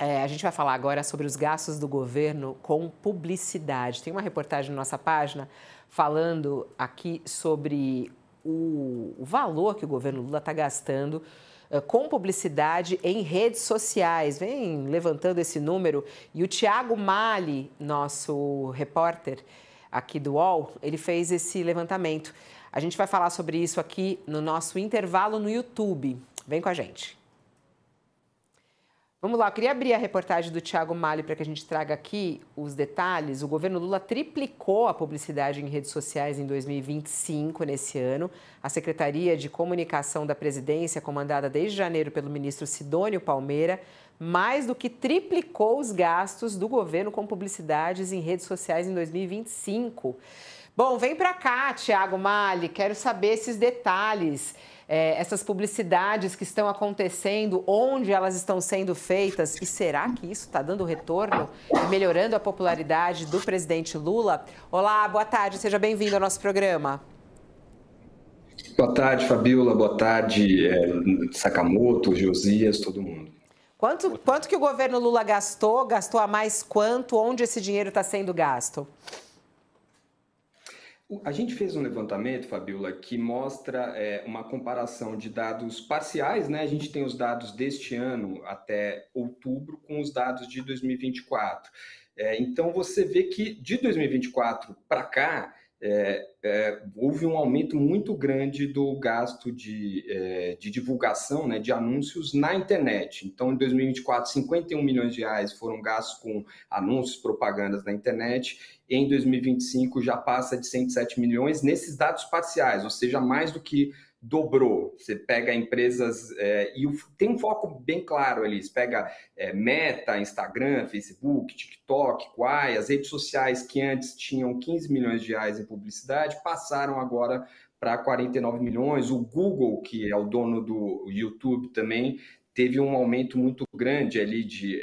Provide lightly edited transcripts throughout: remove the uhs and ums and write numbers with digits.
A gente vai falar agora sobre os gastos do governo com publicidade. Tem uma reportagem na nossa página falando aqui sobre o valor que o governo Lula está gastando com publicidade em redes sociais. Vem levantando esse número e o Thiago Mali, nosso repórter aqui do UOL, ele fez esse levantamento. A gente vai falar sobre isso aqui no nosso intervalo no YouTube. Vem com a gente. Vamos lá, eu queria abrir a reportagem do Thiago Mali para que a gente traga aqui os detalhes. O governo Lula triplicou a publicidade em redes sociais em 2025, nesse ano. A Secretaria de Comunicação da Presidência, comandada desde janeiro pelo ministro Sidônio Palmeira, mais do que triplicou os gastos do governo com publicidades em redes sociais em 2025. Bom, vem para cá, Thiago Mali, quero saber esses detalhes. Essas publicidades que estão acontecendo, onde elas estão sendo feitas e será que isso está dando retorno e melhorando a popularidade do presidente Lula? Olá, boa tarde, seja bem-vindo ao nosso programa. Boa tarde, Fabiola, boa tarde, Sakamoto, Josias, todo mundo. Quanto que o governo Lula gastou? Gastou a mais quanto? Onde esse dinheiro está sendo gasto? A gente fez um levantamento, Fabiola, que mostra uma comparação de dados parciais, né? A gente tem os dados deste ano até outubro com os dados de 2024. Então, você vê que de 2024 para cá, houve um aumento muito grande do gasto de divulgação, né, de anúncios na internet. Então, em 2024, 51 milhões de reais foram gastos com anúncios, propagandas na internet. Em 2025, já passa de 107 milhões nesses dados parciais, ou seja, mais do que dobrou. Você pega empresas e tem um foco bem claro ali. Você pega Meta, Instagram, Facebook, TikTok, Quai, as redes sociais que antes tinham 15 milhões de reais em publicidade, passaram agora para 49 milhões. O Google, que é o dono do YouTube também, teve um aumento muito grande ali de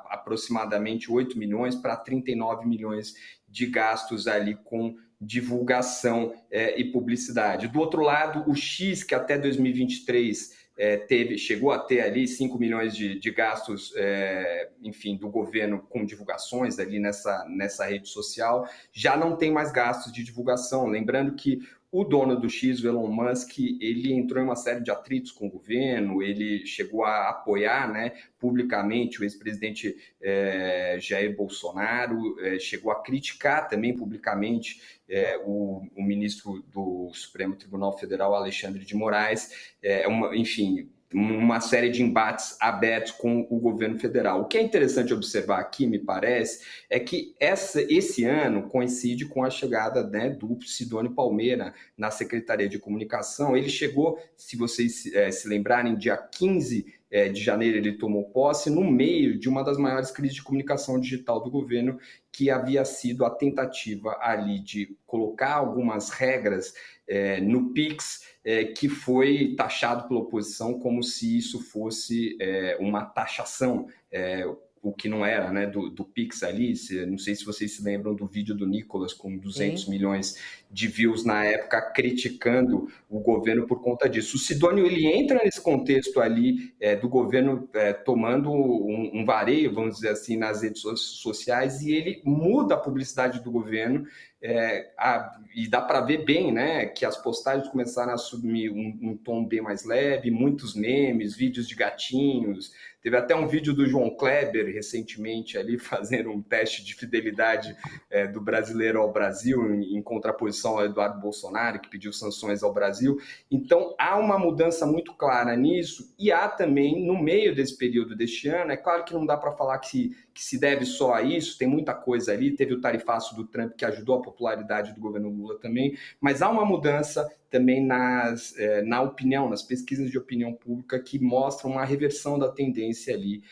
aproximadamente 8 milhões para 39 milhões de gastos ali com divulgação e publicidade. Do outro lado, o X, que até 2023 chegou a ter ali 5 milhões de gastos, enfim, do governo com divulgações ali nessa rede social, já não tem mais gastos de divulgação. Lembrando que o dono do X, o Elon Musk, ele entrou em uma série de atritos com o governo, ele chegou a apoiar, né, publicamente o ex-presidente Jair Bolsonaro, chegou a criticar também publicamente o ministro do Supremo Tribunal Federal, Alexandre de Moraes, enfim, uma série de embates abertos com o governo federal. O que é interessante observar aqui, me parece, é que esse ano coincide com a chegada, né, do Sidônio Palmeira na Secretaria de Comunicação. Ele chegou, se vocês se lembrarem, dia 15 de janeiro ele tomou posse no meio de uma das maiores crises de comunicação digital do governo, que havia sido a tentativa ali de colocar algumas regras no Pix, que foi taxado pela oposição como se isso fosse uma taxação, o que não era, né, do Pix ali. Não sei se vocês se lembram do vídeo do Nicolas com 200 milhões de views na época, criticando o governo por conta disso. O Sidônio, ele entra nesse contexto ali do governo tomando um vareio, vamos dizer assim, nas redes sociais, e ele muda a publicidade do governo, e dá para ver bem, né, que as postagens começaram a assumir um tom bem mais leve, muitos memes, vídeos de gatinhos. Teve até um vídeo do João Kleber recentemente ali fazendo um teste de fidelidade do brasileiro ao Brasil, em contraposição ao Eduardo Bolsonaro, que pediu sanções ao Brasil. Então, há uma mudança muito clara nisso, e há também, no meio desse período deste ano, é claro que não dá para falar que se deve só a isso, tem muita coisa ali, teve o tarifaço do Trump que ajudou a popularidade do governo Lula também, mas há uma mudança também na opinião, nas pesquisas de opinião pública, que mostram uma reversão da tendência ali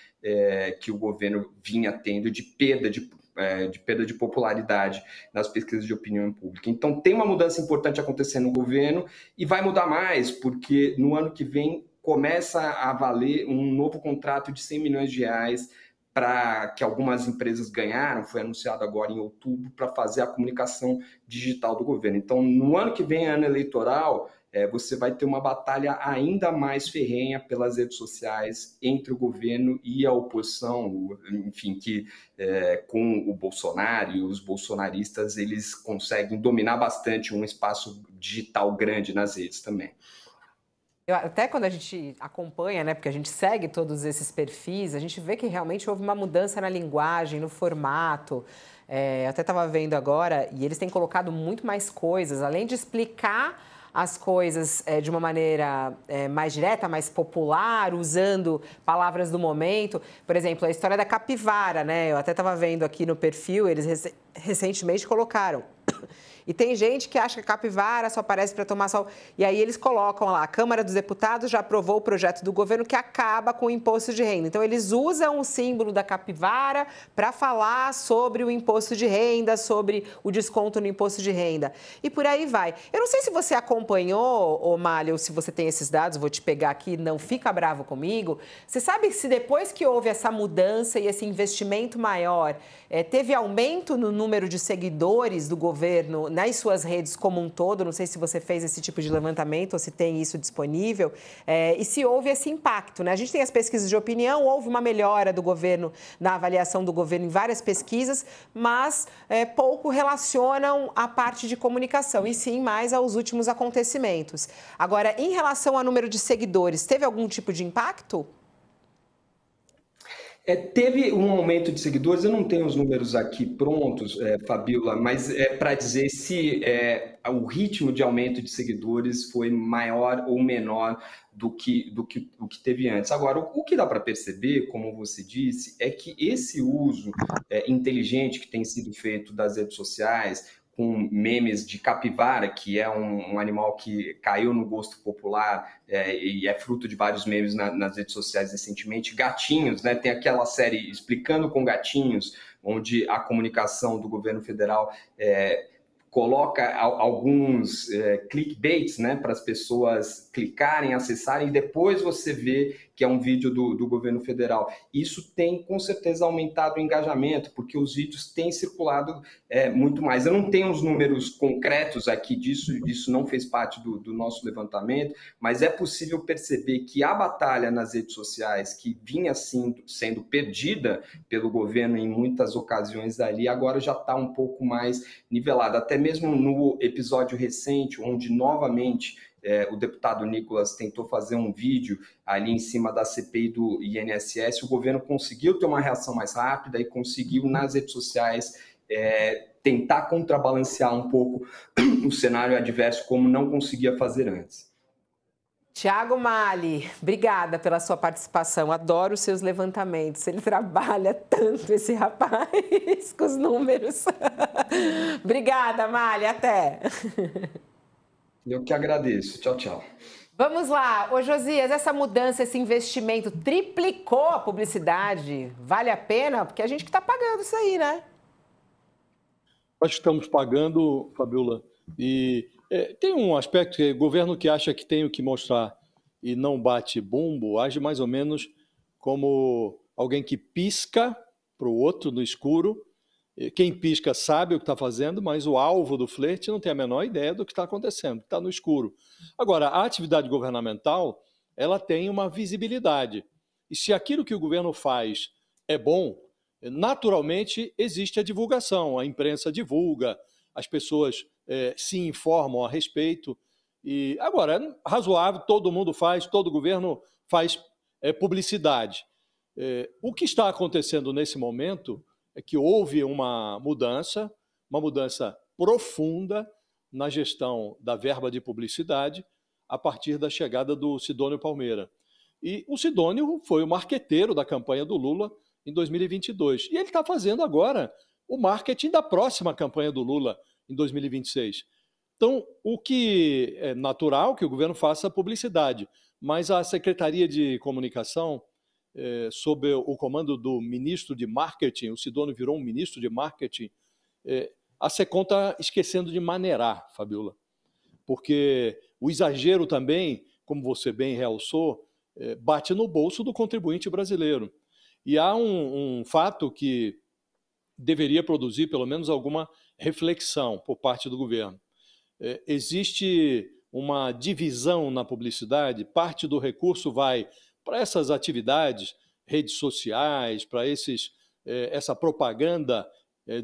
que o governo vinha tendo de perda de popularidade nas pesquisas de opinião pública. Então, tem uma mudança importante acontecendo no governo, e vai mudar mais, porque no ano que vem começa a valer um novo contrato de 100 milhões de reais para que algumas empresas ganharam, foi anunciado agora em outubro, para fazer a comunicação digital do governo. Então, no ano que vem, ano eleitoral, você vai ter uma batalha ainda mais ferrenha pelas redes sociais entre o governo e a oposição, enfim, que com o Bolsonaro e os bolsonaristas, eles conseguem dominar bastante um espaço digital grande nas redes também. Até quando a gente acompanha, né, porque a gente segue todos esses perfis, a gente vê que realmente houve uma mudança na linguagem, no formato. Eu até estava vendo agora, e eles têm colocado muito mais coisas, além de explicar as coisas de uma maneira mais direta, mais popular, usando palavras do momento. Por exemplo, a história da capivara, né? Eu até estava vendo aqui no perfil, eles recentemente colocaram. E tem gente que acha que a capivara só aparece para tomar sol. E aí eles colocam lá, a Câmara dos Deputados já aprovou o projeto do governo que acaba com o imposto de renda. Então eles usam o símbolo da capivara para falar sobre o imposto de renda, sobre o desconto no imposto de renda. E por aí vai. Eu não sei se você acompanhou, Mália, ou se você tem esses dados, vou te pegar aqui, não fica bravo comigo. Você sabe se depois que houve essa mudança e esse investimento maior, teve aumento no número de seguidores do governo nas suas redes como um todo? Não sei se você fez esse tipo de levantamento ou se tem isso disponível. E se houve esse impacto, né? A gente tem as pesquisas de opinião, houve uma melhora do governo, na avaliação do governo em várias pesquisas, mas pouco relacionam a parte de comunicação, e sim mais aos últimos acontecimentos. Agora, em relação ao número de seguidores, teve algum tipo de impacto? Teve um aumento de seguidores, eu não tenho os números aqui prontos, Fabíola, mas para dizer se o ritmo de aumento de seguidores foi maior ou menor do que teve antes. Agora, o que dá para perceber, como você disse, é que esse uso inteligente que tem sido feito das redes sociais, com memes de capivara, que é um animal que caiu no gosto popular e é fruto de vários memes nas redes sociais recentemente. Gatinhos, né? Tem aquela série Explicando com Gatinhos, onde a comunicação do governo federal coloca alguns clickbaits, né, para as pessoas clicarem, acessarem, e depois você vê que é um vídeo do governo federal. Isso tem, com certeza, aumentado o engajamento, porque os vídeos têm circulado muito mais. Eu não tenho os números concretos aqui disso, isso não fez parte do nosso levantamento, mas é possível perceber que a batalha nas redes sociais, que vinha sendo perdida pelo governo em muitas ocasiões ali, agora já está um pouco mais nivelada. Até mesmo no episódio recente, onde novamente o deputado Nicolas tentou fazer um vídeo ali em cima da CPI do INSS, o governo conseguiu ter uma reação mais rápida e conseguiu nas redes sociais tentar contrabalancear um pouco o cenário adverso, como não conseguia fazer antes. Thiago Mali, obrigada pela sua participação. Adoro os seus levantamentos. Ele trabalha tanto, esse rapaz, com os números. Obrigada, Mali. Até. Eu que agradeço. Tchau, tchau. Vamos lá. Ô, Josias, essa mudança, esse investimento triplicou a publicidade. Vale a pena? Porque a gente que está pagando isso aí, né? Nós estamos pagando, Fabiola, e tem um aspecto que o governo que acha que tem o que mostrar e não bate bumbo, age mais ou menos como alguém que pisca para o outro no escuro. Quem pisca sabe o que está fazendo, mas o alvo do flerte não tem a menor ideia do que está acontecendo, está no escuro. Agora, a atividade governamental, ela tem uma visibilidade. E se aquilo que o governo faz é bom, naturalmente existe a divulgação, a imprensa divulga, as pessoas se informam a respeito. E agora, é razoável, todo mundo faz, todo governo faz publicidade. O que está acontecendo nesse momento é que houve uma mudança profunda na gestão da verba de publicidade a partir da chegada do Sidônio Palmeira. E o Sidônio foi o marqueteiro da campanha do Lula em 2022. E ele está fazendo agora o marketing da próxima campanha do Lula em 2026. Então, o que é natural que o governo faça publicidade, mas a Secretaria de Comunicação, sob o comando do ministro de Marketing, o Sidônio virou um ministro de Marketing, a SECOM está esquecendo de maneirar, Fabiola, porque o exagero também, como você bem realçou, bate no bolso do contribuinte brasileiro. E há um fato que deveria produzir pelo menos alguma reflexão por parte do governo. Existe uma divisão na publicidade, parte do recurso vai para essas atividades, redes sociais, para essa propaganda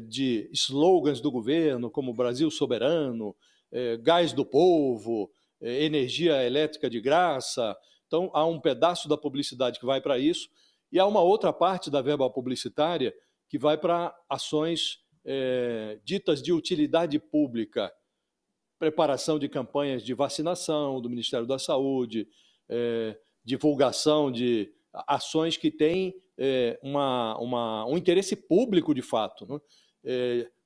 de slogans do governo, como Brasil Soberano, gás do povo, energia elétrica de graça. Então, há um pedaço da publicidade que vai para isso, e há uma outra parte da verba publicitária que vai para ações ditas de utilidade pública, preparação de campanhas de vacinação do Ministério da Saúde, divulgação de ações que têm um interesse público de fato, né?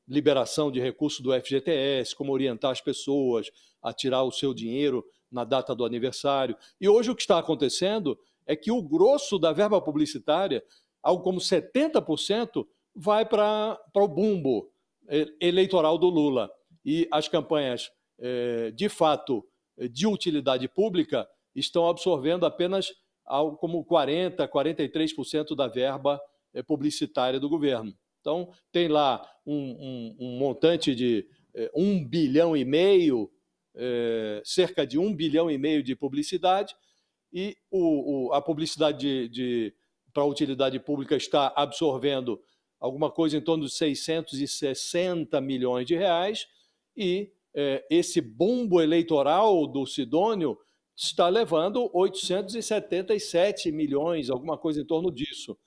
Liberação de recursos do FGTS, como orientar as pessoas a tirar o seu dinheiro na data do aniversário. E hoje o que está acontecendo é que o grosso da verba publicitária, algo como 70%, vai para o bumbo eleitoral do Lula. E as campanhas, de fato, de utilidade pública, estão absorvendo apenas algo como 40%, 43% da verba publicitária do governo. Então, tem lá um montante de 1,5 bilhão, cerca de 1,5 bilhão de publicidade, e a publicidade para a utilidade pública está absorvendo alguma coisa em torno de 660 milhões de reais, e esse bumbo eleitoral do Sidônio está levando 877 milhões, alguma coisa em torno disso.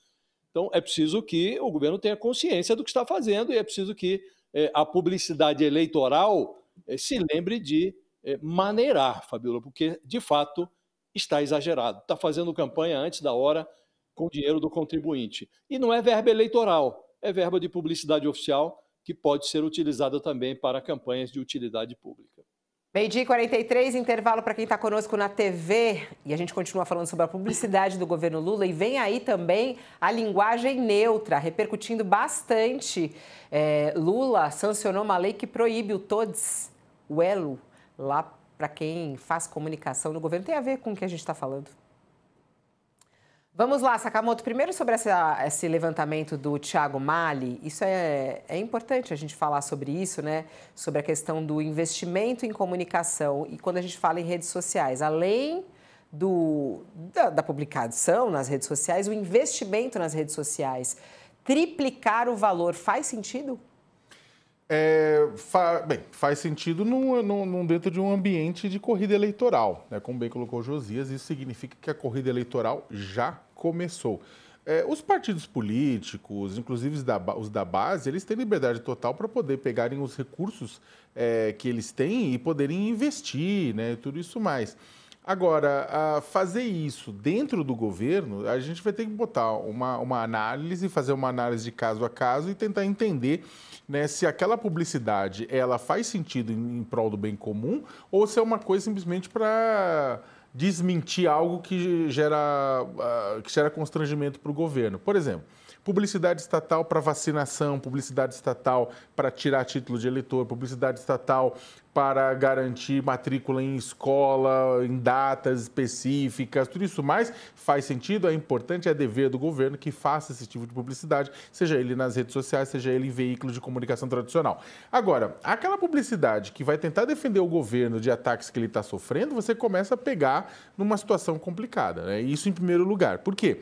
Então, é preciso que o governo tenha consciência do que está fazendo, e é preciso que a publicidade eleitoral se lembre de maneirar, Fabíola, porque, de fato, está exagerado. Está fazendo campanha antes da hora com o dinheiro do contribuinte. E não é verba eleitoral, é verba de publicidade oficial que pode ser utilizada também para campanhas de utilidade pública. 12h43, intervalo para quem está conosco na TV. E a gente continua falando sobre a publicidade do governo Lula. E vem aí também a linguagem neutra, repercutindo bastante. Lula sancionou uma lei que proíbe o TODS, o elo, lá para quem faz comunicação no governo. Tem a ver com o que a gente está falando. Vamos lá, Sakamoto. Primeiro sobre esse levantamento do Thiago Mali. Isso é importante a gente falar sobre isso, né? Sobre a questão do investimento em comunicação. E quando a gente fala em redes sociais, além da publicação nas redes sociais, o investimento nas redes sociais, triplicar o valor faz sentido? Faz sentido dentro de um ambiente de corrida eleitoral, né? Como bem colocou o Josias, isso significa que a corrida eleitoral já começou. Os partidos políticos, inclusive os da base, eles têm liberdade total para poder pegarem os recursos que eles têm e poderem investir, né? E tudo isso mais. Agora, fazer isso dentro do governo, a gente vai ter que botar uma análise, fazer uma análise de caso a caso e tentar entender, né, se aquela publicidade ela faz sentido em prol do bem comum ou se é uma coisa simplesmente para desmentir algo que gera constrangimento para o governo. Por exemplo, publicidade estatal para vacinação, publicidade estatal para tirar título de eleitor, publicidade estatal para garantir matrícula em escola, em datas específicas, tudo isso mais faz sentido, é importante, é dever do governo que faça esse tipo de publicidade, seja ele nas redes sociais, seja ele em veículos de comunicação tradicional. Agora, aquela publicidade que vai tentar defender o governo de ataques que ele está sofrendo, você começa a pegar numa situação complicada, né? Isso em primeiro lugar. Por quê?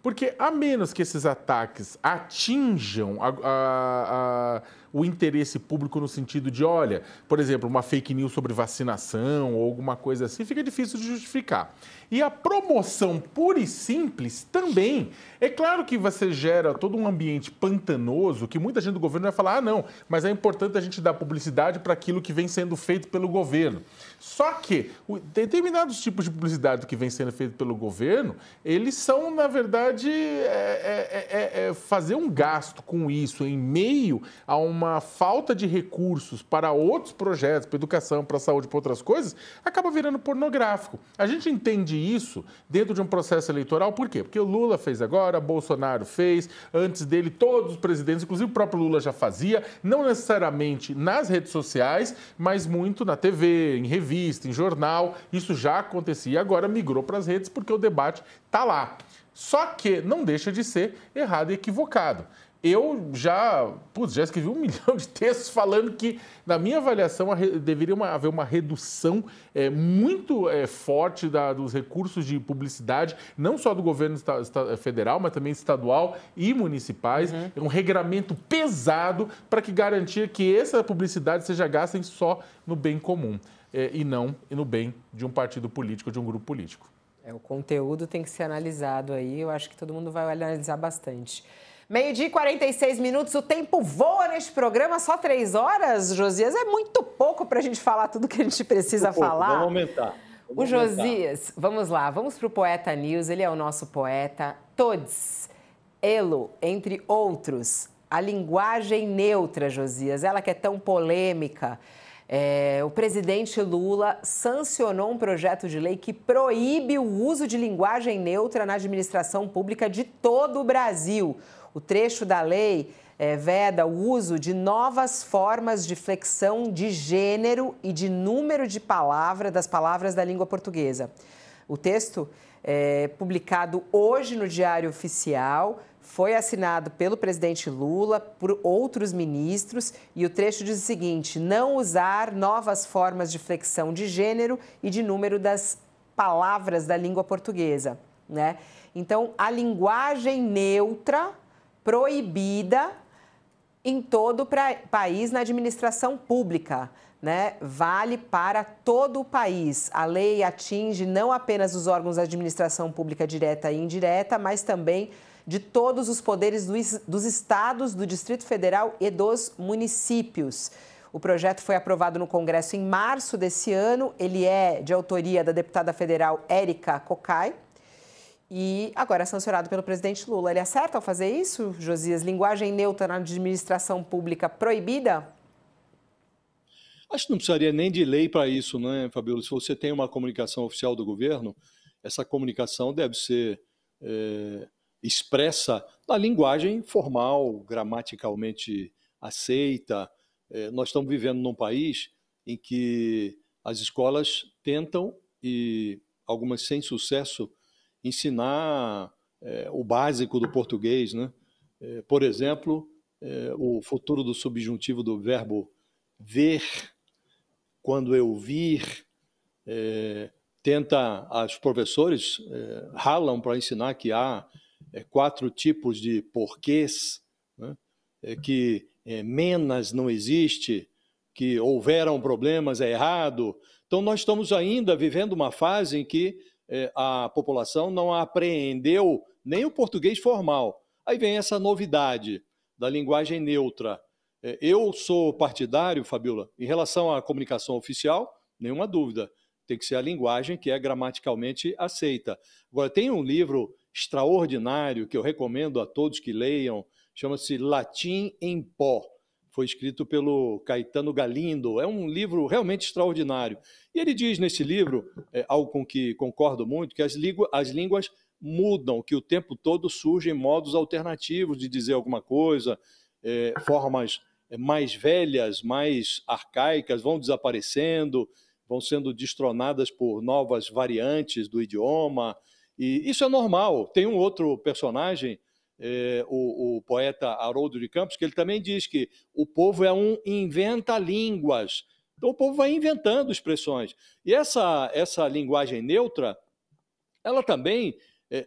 Porque a menos que esses ataques atinjam o interesse público no sentido de, olha, por exemplo, uma fake news sobre vacinação ou alguma coisa assim, fica difícil de justificar. E a promoção pura e simples também. É claro que você gera todo um ambiente pantanoso que muita gente do governo vai falar, não, mas é importante a gente dar publicidade para aquilo que vem sendo feito pelo governo. Só que determinados tipos de publicidade que vem sendo feito pelo governo, eles são, na verdade, fazer um gasto com isso em meio a uma falta de recursos para outros projetos, para educação, para saúde, para outras coisas, acaba virando pornográfico. A gente entende isso dentro de um processo eleitoral, por quê? Porque o Lula fez agora, Bolsonaro fez, antes dele todos os presidentes, inclusive o próprio Lula já fazia, não necessariamente nas redes sociais, mas muito na TV, em revista, em jornal, isso já acontecia, agora migrou para as redes porque o debate está lá. Só que não deixa de ser errado e equivocado. Eu já escrevi 1 milhão de textos falando que, na minha avaliação, deveria haver uma redução muito forte dos recursos de publicidade, não só do governo federal, mas também estadual e municipais. Um regramento pesado para que garantir que essa publicidade seja gasta só no bem comum e não no bem de um partido político, de um grupo político. O conteúdo tem que ser analisado aí, eu acho que todo mundo vai analisar bastante. 12h46, o tempo voa neste programa, só 3 horas, Josias, é muito pouco para a gente falar tudo que a gente precisa falar. Vamos aumentar. O Josias, vamos lá, vamos para o Poeta News, ele é o nosso poeta. Todos, Elo, entre outros, a linguagem neutra, Josias, ela que é tão polêmica. O presidente Lula sancionou um projeto de lei que proíbe o uso de linguagem neutra na administração pública de todo o Brasil. O trecho da lei veda o uso de novas formas de flexão de gênero e de número de das palavras da língua portuguesa. O texto, publicado hoje no Diário Oficial, foi assinado pelo presidente Lula, por outros ministros, e o trecho diz o seguinte: não usar novas formas de flexão de gênero e de número das palavras da língua portuguesa, né? Então, a linguagem neutra proibida em todo o país na administração pública, né? Vale para todo o país. A lei atinge não apenas os órgãos da administração pública direta e indireta, mas também de todos os poderes dos estados, do Distrito Federal e dos municípios. O projeto foi aprovado no Congresso em março desse ano. Ele é de autoria da deputada federal Érica Cocai e agora é sancionado pelo presidente Lula. Ele acerta ao fazer isso, Josias? Linguagem neutra na administração pública proibida? Acho que não precisaria nem de lei para isso, né, Fabíola? Se você tem uma comunicação oficial do governo, essa comunicação deve ser expressa na linguagem formal, gramaticalmente aceita. Nós estamos vivendo num país em que as escolas tentam, e algumas sem sucesso, ensinar o básico do português, né? Por exemplo, o futuro do subjuntivo do verbo ver, quando eu vir, os professores ralam para ensinar que há 4 tipos de porquês, né? Que menos não existe, que houveram problemas, é errado. Então, nós estamos ainda vivendo uma fase em que a população não apreendeu nem o português formal. Aí vem essa novidade da linguagem neutra. Eu sou partidário, Fabíola, em relação à comunicação oficial, nenhuma dúvida, tem que ser a linguagem que é gramaticalmente aceita. Agora, tem um livro extraordinário que eu recomendo a todos que leiam, chama-se Latim em Pó. Foi escrito pelo Caetano Galindo. É um livro realmente extraordinário. E ele diz nesse livro, algo com que concordo muito, que as línguas mudam, que o tempo todo surgem modos alternativos de dizer alguma coisa, formas mais velhas, mais arcaicas vão desaparecendo, vão sendo destronadas por novas variantes do idioma. E isso é normal. Tem um outro personagem, o poeta Haroldo de Campos, que ele também diz que o povo é um inventa-línguas. Então o povo vai inventando expressões. E essa linguagem neutra, ela também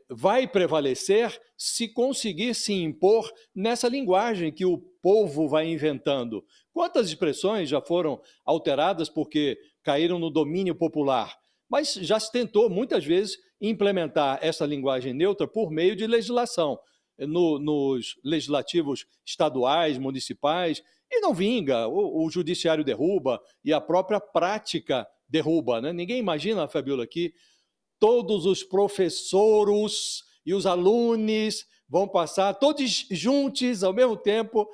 vai prevalecer se conseguir se impor nessa linguagem que o povo vai inventando. Quantas expressões já foram alteradas porque caíram no domínio popular? Mas já se tentou, muitas vezes, implementar essa linguagem neutra por meio de legislação, nos legislativos estaduais, municipais, e não vinga, o judiciário derruba e a própria prática derruba, né? Ninguém imagina, Fabíola, que todos os professores e os alunos vão passar, todos juntos, ao mesmo tempo,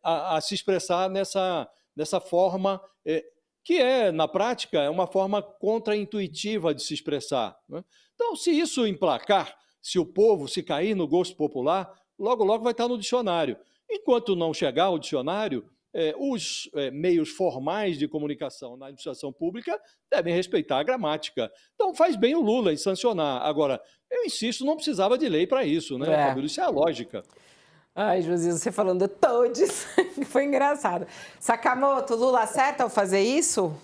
a se expressar nessa forma, que na prática, é uma forma contraintuitiva de se expressar, né? Então, se isso emplacar, se o povo se cair no gosto popular, logo, logo vai estar no dicionário. Enquanto não chegar ao dicionário, os meios formais de comunicação na administração pública devem respeitar a gramática. Então, faz bem o Lula em sancionar. Agora, eu insisto, não precisava de lei para isso, né, Fabíola? Isso é a lógica. Ai, Josias, você falando todes, foi engraçado. Sakamoto, Lula acerta ao fazer isso?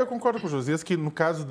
Eu concordo com o Josias que no caso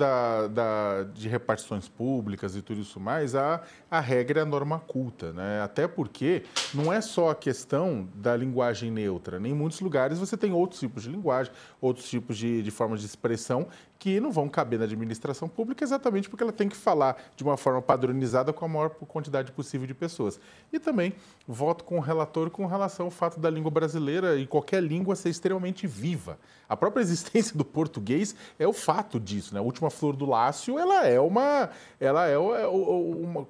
de repartições públicas e tudo isso mais, a regra é a norma culta, né? Até porque não é só a questão da linguagem neutra. Em muitos lugares você tem outros tipos de linguagem, outros tipos de formas de expressão que não vão caber na administração pública exatamente porque ela tem que falar de uma forma padronizada com a maior quantidade possível de pessoas. E também voto com o relator com relação ao fato da língua brasileira e qualquer língua ser extremamente viva. A própria existência do português é o fato disso, né? A última flor do Lácio, ela é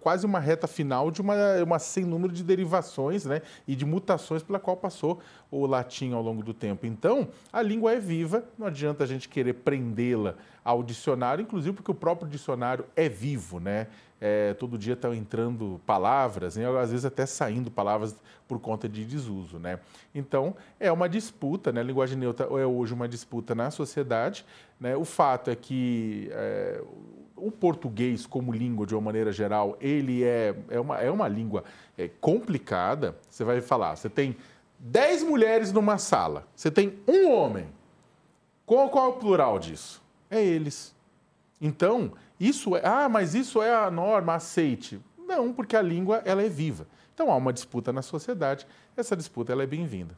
quase uma reta final de uma sem número de derivações, né? E de mutações pela qual passou o latim ao longo do tempo. Então, a língua é viva, não adianta a gente querer prendê-la ao dicionário, inclusive porque o próprio dicionário é vivo, né? Todo dia estão entrando palavras, e às vezes até saindo palavras por conta de desuso, né? Então, é uma disputa, né? A linguagem neutra é hoje uma disputa na sociedade, né? O fato é que o português como língua, de uma maneira geral, ele é uma língua complicada. Você vai falar, você tem 10 mulheres numa sala, você tem um homem. Qual é o plural disso? É eles. Então, mas isso é a norma, aceite. Não, porque a língua ela é viva. Então, há uma disputa na sociedade, essa disputa ela é bem-vinda.